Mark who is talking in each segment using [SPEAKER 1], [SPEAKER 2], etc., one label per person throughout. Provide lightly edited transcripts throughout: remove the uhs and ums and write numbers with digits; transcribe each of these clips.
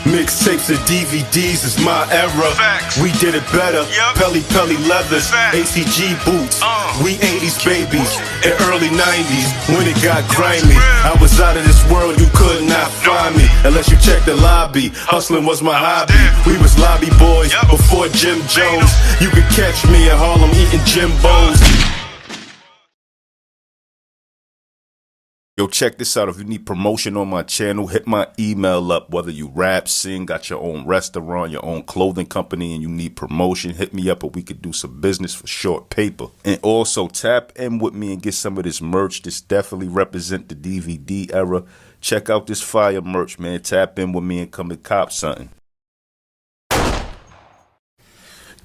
[SPEAKER 1] Mixtapes and DVDs is my era.
[SPEAKER 2] Facts.
[SPEAKER 1] We did it better.
[SPEAKER 2] Yep.
[SPEAKER 1] Pelly leathers,
[SPEAKER 2] Facts.
[SPEAKER 1] ACG boots. We 80s babies and early 90s when it got grimy.
[SPEAKER 2] real.
[SPEAKER 1] I was out of this world, you could not find me unless you check the lobby. Hustling was my hobby. We was lobby boys
[SPEAKER 2] Yep.
[SPEAKER 1] before Jim Jones. You could catch me in Harlem eating Jim Bones. Yo, check this out. If you need promotion on my channel, hit my email up. Whether you rap, sing, got your own restaurant, your own clothing company, and you need promotion, hit me up and we could do some business for short paper. And also tap in with me and get some of this merch. This definitely represent the DVD era. Check out this fire merch, man. Tap in with me and come and cop something.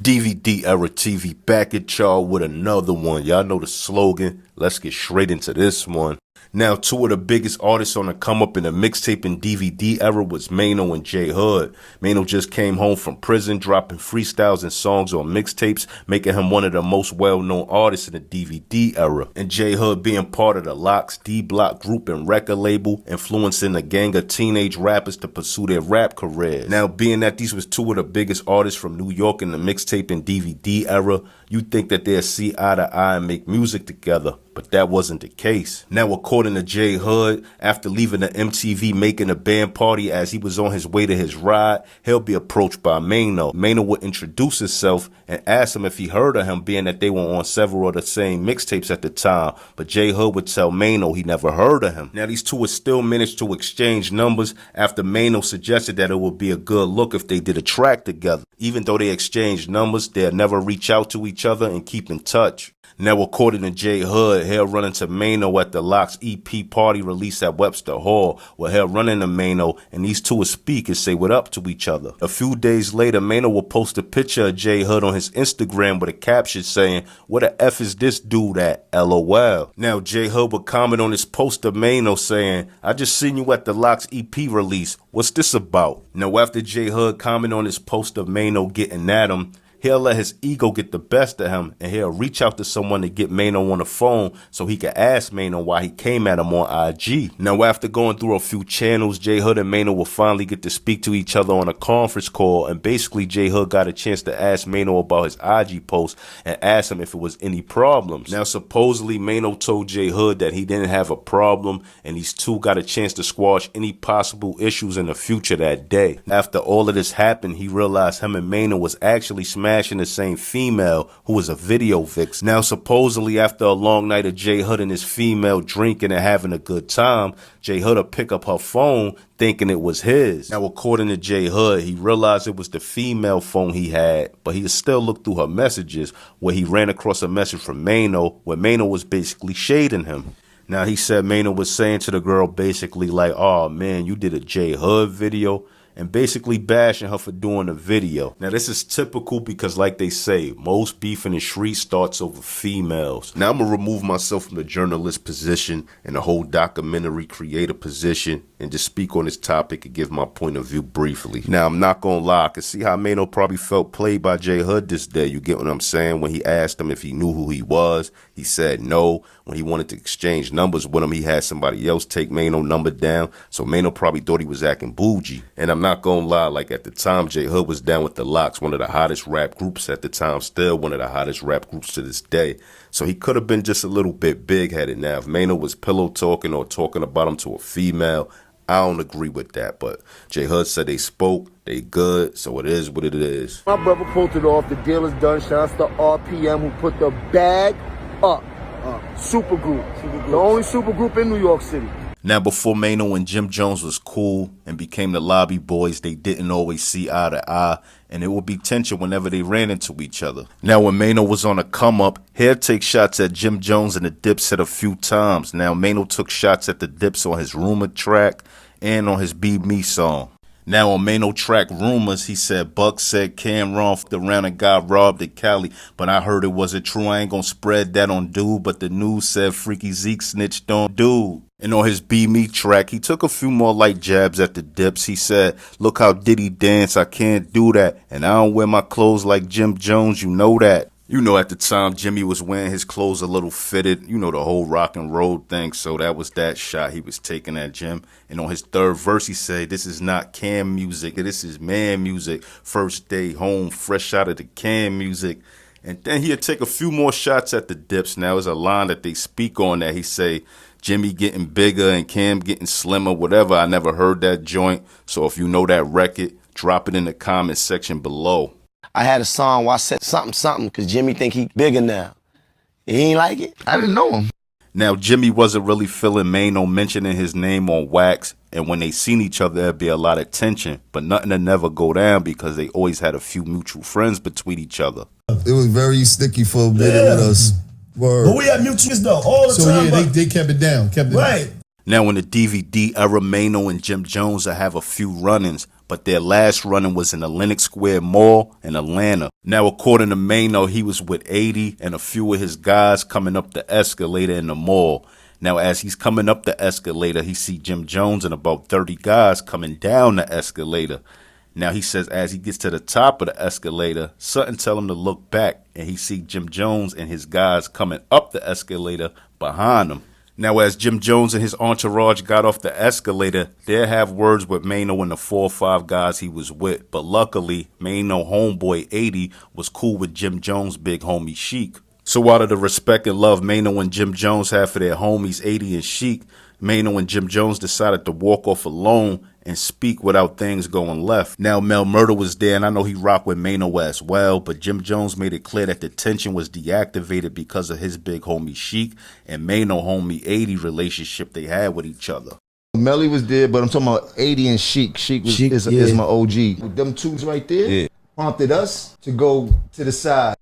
[SPEAKER 1] DVD Era TV back at y'all with another one. Y'all know the slogan. Let's get straight into this one. Now, two of the biggest artists on the come up in the mixtape and DVD era was Maino and Jay Hood. Maino just came home from prison, dropping freestyles and songs on mixtapes, making him one of the most well-known artists in the DVD era. And Jay Hood being part of the Lox D-Block group and record label, influencing a gang of teenage rappers to pursue their rap careers. Now, being that these was two of the biggest artists from New York in the mixtape and DVD era, you'd think that they'd see eye to eye and make music together. But that wasn't the case. Now, according to Jay Hood, after leaving the MTV Making a Band party as he was on his way to his ride, he'll be approached by Maino. Maino would introduce himself and ask him if he heard of him, being that they were on several of the same mixtapes at the time. But Jay Hood would tell Maino he never heard of him. Now, these two would still manage to exchange numbers after Maino suggested that it would be a good look if they did a track together. Even though they exchanged numbers, they'll never reach out to each other and keep in touch. Now, according to Jay Hood, he'll run into Maino at the Lox EP party release at Webster Hall, where he'll run into Maino and these two will speak and say what up to each other. A few days later, Maino will post a picture of Jay Hood on his Instagram with a caption saying, "What the F is this dude at? LOL." Now, Jay Hood would comment on his post of Maino saying, "I just seen you at the Lox EP release. What's this about?" Now, after Jay Hood comment on his post of Maino getting at him, he'll let his ego get the best of him and he'll reach out to someone to get Maino on the phone so he can ask Maino why he came at him on IG. Now, after going through a few channels, Jay Hood and Maino will finally get to speak to each other on a conference call, and basically Jay Hood got a chance to ask Maino about his IG post and ask him if it was any problems. Now, supposedly Maino told Jay Hood that he didn't have a problem and these two got a chance to squash any possible issues in the future that day. After all of this happened, he realized him and Maino was actually smashing the same female who was a video vixen. Now, supposedly after a long night of Jay Hood and his female drinking and having a good time, Jay Hood would pick up her phone thinking it was his. Now, according to Jay Hood, he realized it was the female phone he had, but he still looked through her messages where he ran across a message from Maino where Maino was basically shading him. Now, he said Maino was saying to the girl basically like, "Oh man, you did a Jay Hood video," and basically bashing her for doing the video. Now, this is typical because, like they say, most beef in the street starts over females. Now, I'm going to remove myself from the journalist position and the whole documentary creator position and just speak on this topic and give my point of view briefly. Now, I'm not going to lie. I can see how Maino probably felt played by Jay Hood this day. You get what I'm saying? When he asked him if he knew who he was, he said no. When he wanted to exchange numbers with him, he had somebody else take Maino's number down. So Maino probably thought he was acting bougie. And I'm not gonna lie, like at the time, Jay Hood was down with the Lox, one of the hottest rap groups at the time, still one of the hottest rap groups to this day. So he could have been just a little bit big-headed. Now, if Maino was pillow talking or talking about him to a female, I don't agree with that. But Jay Hood said they spoke, they good, so it is what it is.
[SPEAKER 3] My brother pulled it off, the deal is done. Shouts to RPM who put the bag up. Supergroup. The only supergroup in New York City.
[SPEAKER 1] Now, before Maino and Jim Jones was cool and became the lobby boys, they didn't always see eye to eye, and there would be tension whenever they ran into each other. Now, when Maino was on a come-up, he'd take shots at Jim Jones and the Dipset a few times. Now, Maino took shots at the Dips on his Rumor track and on his Be Me song. Now, on Maino track Rumors, he said Buck said Cameron f***ed around and got robbed at Cali, but I heard it wasn't true. I ain't gonna spread that on dude, but the news said Freaky Zeke snitched on dude. And on his Be Me track, he took a few more light jabs at the Dips. He said, "Look how Diddy dance, I can't do that, and I don't wear my clothes like Jim Jones, you know that." You know, at the time, Jimmy was wearing his clothes a little fitted, you know, the whole rock and roll thing. So that was that shot he was taking at Jim. And on his third verse, he said, "This is not Cam music. This is man music. First day home, fresh out of the can music." And then he'd take a few more shots at the Dips. Now, there's a line that they speak on that he say, "Jimmy getting bigger and Cam getting slimmer," whatever. I never heard that joint. So if you know that record, drop it in the comment section below.
[SPEAKER 2] I had a song where I said something, because Jimmy think he bigger now. He ain't like it?
[SPEAKER 3] I didn't know him.
[SPEAKER 1] Now, Jimmy wasn't really feeling Maino mentioning his name on wax, and when they seen each other, there'd be a lot of tension, but nothing to never go down because they always had a few mutual friends between each other.
[SPEAKER 4] It was very sticky for a minute with us. Word.
[SPEAKER 5] But we had mutuals though, all the time.
[SPEAKER 4] So yeah, they kept it down,
[SPEAKER 5] Right.
[SPEAKER 1] Now, in the DVD era, Maino and Jim Jones will have a few run-ins, but their last run-in was in the Lenox Square Mall in Atlanta. Now, according to Maino, he was with 80 and a few of his guys coming up the escalator in the mall. Now, as he's coming up the escalator, he see Jim Jones and about 30 guys coming down the escalator. Now, he says as he gets to the top of the escalator, something tell him to look back, and he see Jim Jones and his guys coming up the escalator behind him. Now, as Jim Jones and his entourage got off the escalator, they'd have words with Maino and the 4 or 5 guys he was with. But luckily, Maino homeboy 80 was cool with Jim Jones' big homie Sheik. So out of the respect and love Maino and Jim Jones had for their homies 80 and Sheik, Maino and Jim Jones decided to walk off alone and speak without things going left. Now, Mel Murder was there, and I know he rocked with Maino as well, but Jim Jones made it clear that the tension was deactivated because of his big homie Sheik and Maino homie 80 relationship they had with each other.
[SPEAKER 3] Melly was there, but I'm talking about 80 and Sheik. Sheik is my OG. Them two right there prompted us to go to the side.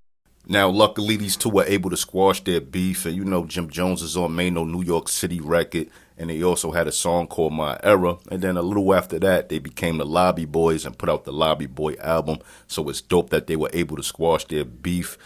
[SPEAKER 1] Now, luckily, these two were able to squash their beef, and you know Jim Jones is on Maino New York City record, and they also had a song called My Era, and then a little after that, they became the Lobby Boys and put out the Lobby Boy album, so it's dope that they were able to squash their beef.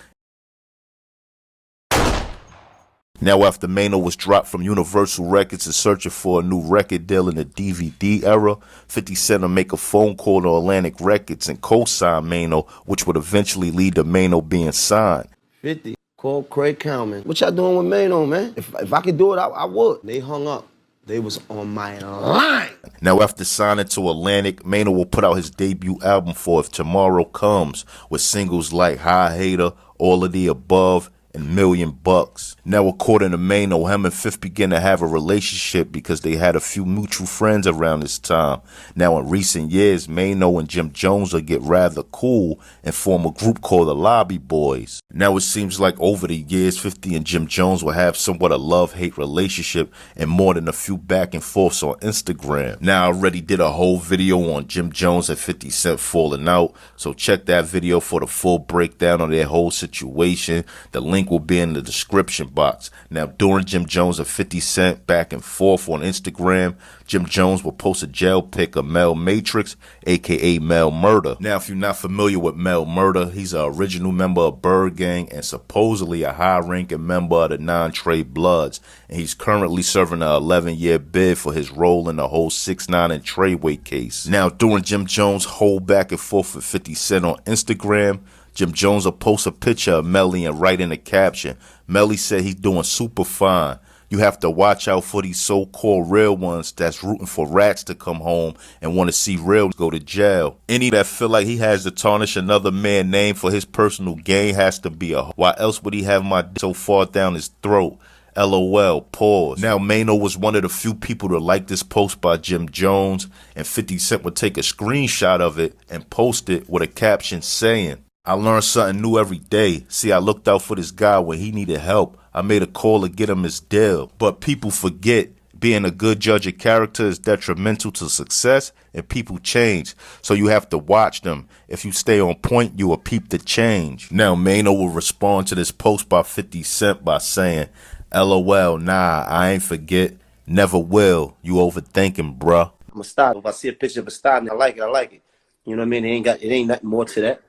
[SPEAKER 1] Now, after Maino was dropped from Universal Records and searching for a new record deal in the DVD era, 50 Cent would make a phone call to Atlantic Records and co-sign Maino, which would eventually lead to Maino being signed.
[SPEAKER 2] 50, call Craig Cowman. What y'all doing with Maino, man? If I could do it, I would. They hung up. They was on my line.
[SPEAKER 1] Now, after signing to Atlantic, Maino will put out his debut album for If Tomorrow Comes, with singles like High Hater, All of the Above, and $1,000,000. Now, according to Maino, him and Fifth began to have a relationship because they had a few mutual friends around this time. Now, in recent years, Maino and Jim Jones will get rather cool and form a group called the Lobby Boys. Now, it seems like over the years, 50 and Jim Jones will have somewhat a love-hate relationship and more than a few back and forths on Instagram. Now, I already did a whole video on Jim Jones and 50 Cent falling out, so check that video for the full breakdown on their whole situation. The link will be in the description box. Now, during Jim Jones and 50 Cent back and forth on Instagram, Jim Jones will post a jail pic of Mel Matrix, aka Mel Murder. Now, if you're not familiar with Mel Murder, he's an original member of Bird Gang and supposedly a high-ranking member of the Non-Trey Bloods. And he's currently serving an 11-year bid for his role in the whole 6ix9ine and Treyway case. Now, during Jim Jones' whole back and forth with 50 Cent on Instagram, Jim Jones will post a picture of Melly and write in the caption, Melly said he's doing super fine. You have to watch out for these so-called real ones that's rooting for rats to come home and want to see real go to jail. Any that feel like he has to tarnish another man's name for his personal gain has to be a why else would he have my dick so far down his throat? LOL, pause. Now, Maino was one of the few people to like this post by Jim Jones, and 50 Cent would take a screenshot of it and post it with a caption saying, I learned something new every day. See, I looked out for this guy when he needed help. I made a call to get him his deal. But people forget being a good judge of character is detrimental to success and people change. So you have to watch them. If you stay on point, you will peep the change. Now, Maino will respond to this post by 50 Cent by saying, LOL, nah, I ain't forget. Never will. You overthinking, bruh.
[SPEAKER 2] I'm gonna stop. If I see a picture of a stop and I like it. You know what I mean? It ain't nothing more to that.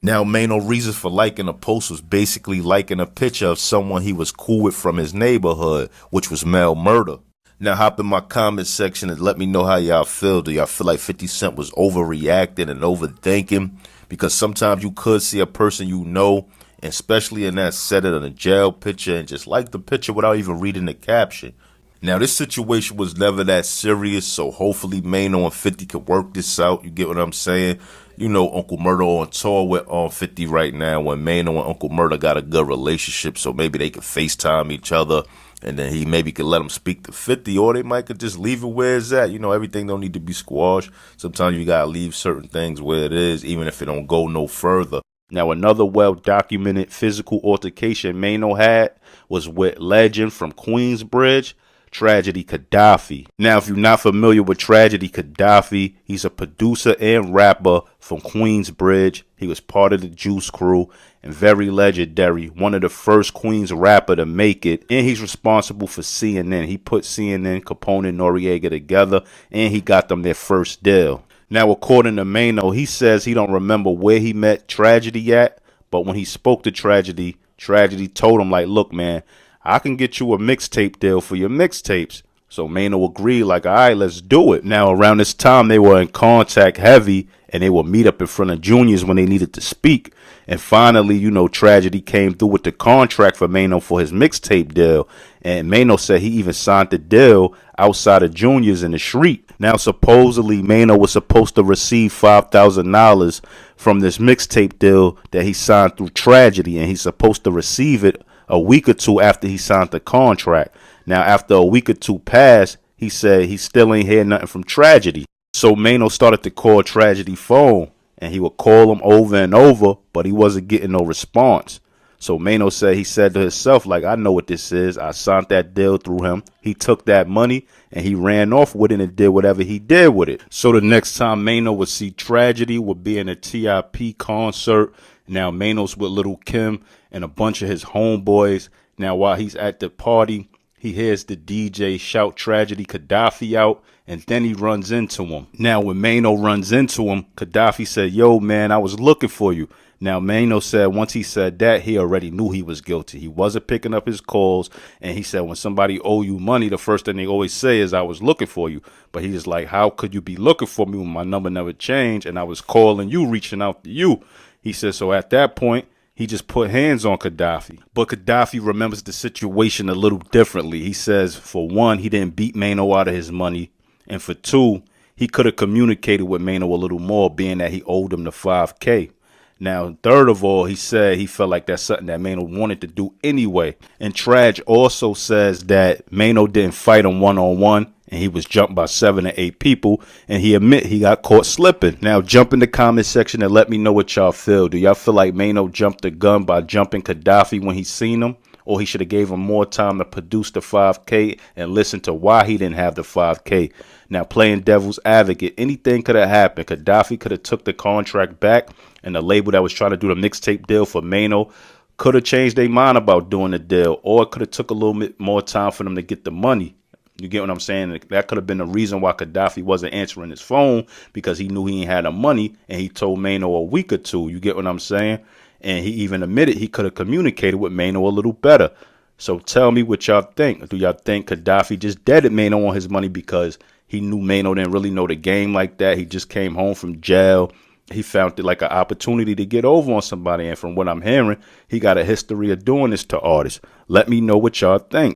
[SPEAKER 1] Now, Maino reasons for liking a post was basically liking a picture of someone he was cool with from his neighborhood, which was Mel Murder. Now, hop in my comment section and let me know how y'all feel. Do y'all feel like 50 Cent was overreacting and overthinking? Because sometimes you could see a person you know especially in that setting of the jail picture, and just like the picture without even reading the caption. Now, this situation was never that serious, so hopefully Maino and 50 could work this out. You get what I'm saying? You know, Uncle Murder on tour with 50 right now, when Maino and Uncle Murder got a good relationship, so maybe they could FaceTime each other, and then he maybe could let him speak to 50, or they might could just leave it where it's at. You know, everything don't need to be squashed. Sometimes you gotta leave certain things where it is, even if it don't go no further. Now, another well-documented physical altercation Maino had was with legend from Queensbridge, Tragedy Gaddafi. Now, if you're not familiar with Tragedy Gaddafi, he's a producer and rapper from Queensbridge. He was part of the Juice Crew and very legendary, one of the first Queens rapper to make it, and he's responsible for CNN. He put CNN, Capone, and Noriega together, and he got them their first deal. Now, according to Maino, he says he don't remember where he met Tragedy at, but when he spoke to Tragedy, Tragedy told him, like, look, man, I can get you a mixtape deal for your mixtapes. So Maino agreed, like, all right, let's do it. Now, around this time, they were in contact heavy, and they would meet up in front of juniors when they needed to speak. And finally, you know, Tragedy came through with the contract for Maino for his mixtape deal. And Maino said he even signed the deal outside of juniors in the street. Now, supposedly, Maino was supposed to receive $5,000 from this mixtape deal that he signed through Tragedy, and he's supposed to receive it a week or two after he signed the contract. Now, after a week or two passed, he said he still ain't heard nothing from Tragedy. So Maino started to call Tragedy phone, and he would call him over and over, but he wasn't getting no response. So Maino said he said to himself, like, I know what this is. I signed that deal through him. He took that money and he ran off with it and did whatever he did with it. So the next time Maino would see Tragedy would be in a TIP concert. Now Maino's with Little Kim and a bunch of his homeboys. Now while he's at the party, he hears the DJ shout Tragedy Gaddafi out, and then he runs into him. Now when Maino runs into him, Gaddafi said, yo, man, I was looking for you. Now, Maino said once he said that, he already knew he was guilty. He wasn't picking up his calls. And he said when somebody owe you money, the first thing they always say is, I was looking for you. But he's like, how could you be looking for me when my number never changed and I was calling you, reaching out to you? He said, so at that point, he just put hands on Gaddafi. But Gaddafi remembers the situation a little differently. He says, for one, he didn't beat Maino out of his money. And for two, he could have communicated with Maino a little more, being that he owed him the $5K. Now, third of all, he said he felt like that's something that Maino wanted to do anyway. And Trag also says that Maino didn't fight him one-on-one, and he was jumped by 7 or 8 people, and he admit he got caught slipping. Now, jump in the comment section and let me know what y'all feel. Do y'all feel like Maino jumped the gun by jumping Gaddafi when he seen him? Or he should have gave him more time to produce the 5K and listen to why he didn't have the 5K. Now, playing devil's advocate, anything could have happened. Gaddafi could have took the contract back, and the label that was trying to do the mixtape deal for Maino could have changed their mind about doing the deal, or it could have took a little bit more time for them to get the money. You get what I'm saying? That could have been the reason why Gaddafi wasn't answering his phone, because he knew he ain't had the money, and he told Maino a week or two. You get what I'm saying? And he even admitted he could have communicated with Maino a little better. So tell me what y'all think. Do y'all think Gaddafi just deaded Maino on his money because he knew Maino didn't really know the game like that? He just came home from jail. He found it like an opportunity to get over on somebody. And from what I'm hearing, he got a history of doing this to artists. Let me know what y'all think.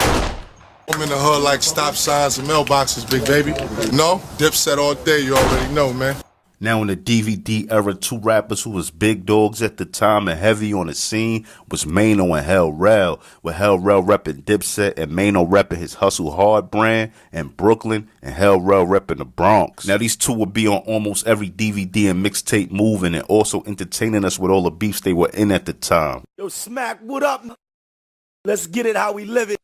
[SPEAKER 6] I'm in the hood like stop signs and mailboxes, big baby. No, Dipset all day, you already know, man.
[SPEAKER 1] Now in the DVD era, 2 rappers who was big dogs at the time and heavy on the scene was Maino and Hell Rell, with Hell Rell repping Dipset and Maino repping his Hustle Hard brand in Brooklyn, and Hell Rell repping the Bronx. Now these two would be on almost every DVD and mixtape moving, and also entertaining us with all the beefs they were in at the time.
[SPEAKER 5] Yo, Smack, what up? Let's get it how we live it.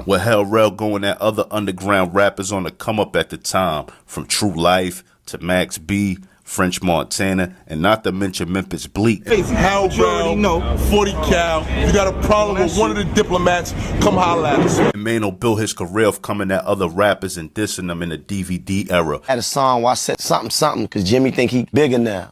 [SPEAKER 1] With Hell Rell going at other underground rappers on the come up at the time, from True Life to Max B, French Montana, and not to mention Memphis Bleak.
[SPEAKER 6] Hell Rell, 40 cal. You got a problem with one of the diplomats, come holla at us.
[SPEAKER 1] And Maino built his career of coming at other rappers and dissing them in the DVD era.
[SPEAKER 2] I had a song where I said something, cause Jimmy think he bigger now.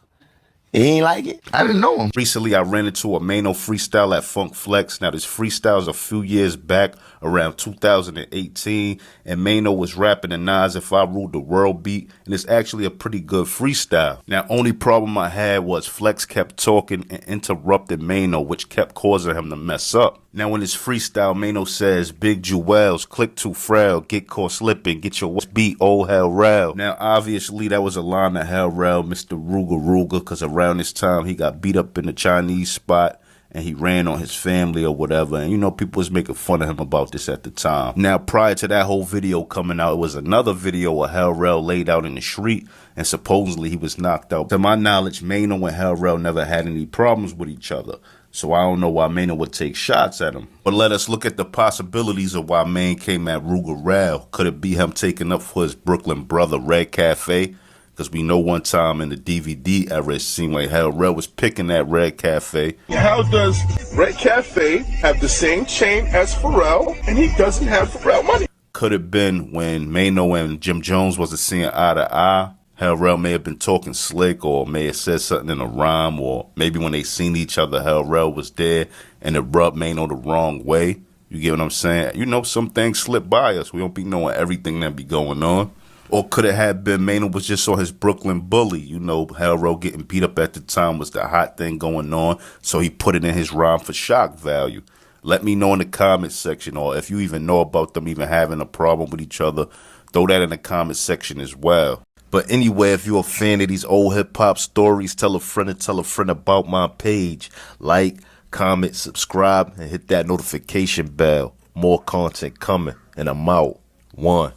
[SPEAKER 2] He ain't like it?
[SPEAKER 3] I didn't know him.
[SPEAKER 1] Recently, I ran into a Maino freestyle at Funk Flex. Now, this freestyle is a few years back, around 2018, and Maino was rapping the Nas If I Ruled the World beat, and it's actually a pretty good freestyle. Now, only problem I had was Flex kept talking and interrupted Maino, which kept causing him to mess up. Now, in his freestyle, Maino says, "Big jewels, click too frail, get caught slipping, get your beat, old Hell Rell." Now, obviously, that was a line to Hell Rell, Mr. Ruga, because around this time, he got beat up in the Chinese spot, and he ran on his family or whatever, and you know, people was making fun of him about this at the time. Now, prior to that whole video coming out, it was another video of Hell Rell laid out in the street, and supposedly he was knocked out. To my knowledge, Maino and Hell Rell never had any problems with each other, so I don't know why Maino would take shots at him. But let us look at the possibilities of why Maine came at Ruga Rell. Could it be him taking up for his Brooklyn brother, Red Cafe? Because we know one time in the DVD era, it seemed like Hell Rell was picking at Red Cafe.
[SPEAKER 7] How does Red Cafe have the same chain as Pharrell, and he doesn't have Pharrell money?
[SPEAKER 1] Could have been when Maino and Jim Jones wasn't seeing eye to eye. Hell Rell may have been talking slick, or may have said something in a rhyme, or maybe when they seen each other, Hell Rell was there, and it rubbed Maino the wrong way. You get what I'm saying? You know, some things slip by us. We don't be knowing everything that be going on. Or could it have been Maino was just on his Brooklyn bully? You know, Hell Rell getting beat up at the time was the hot thing going on, so he put it in his rhyme for shock value. Let me know in the comments section, or if you even know about them even having a problem with each other, throw that in the comment section as well. But anyway, if you're a fan of these old hip-hop stories, tell a friend and tell a friend about my page. Like, comment, subscribe, and hit that notification bell. More content coming, and I'm out. 1.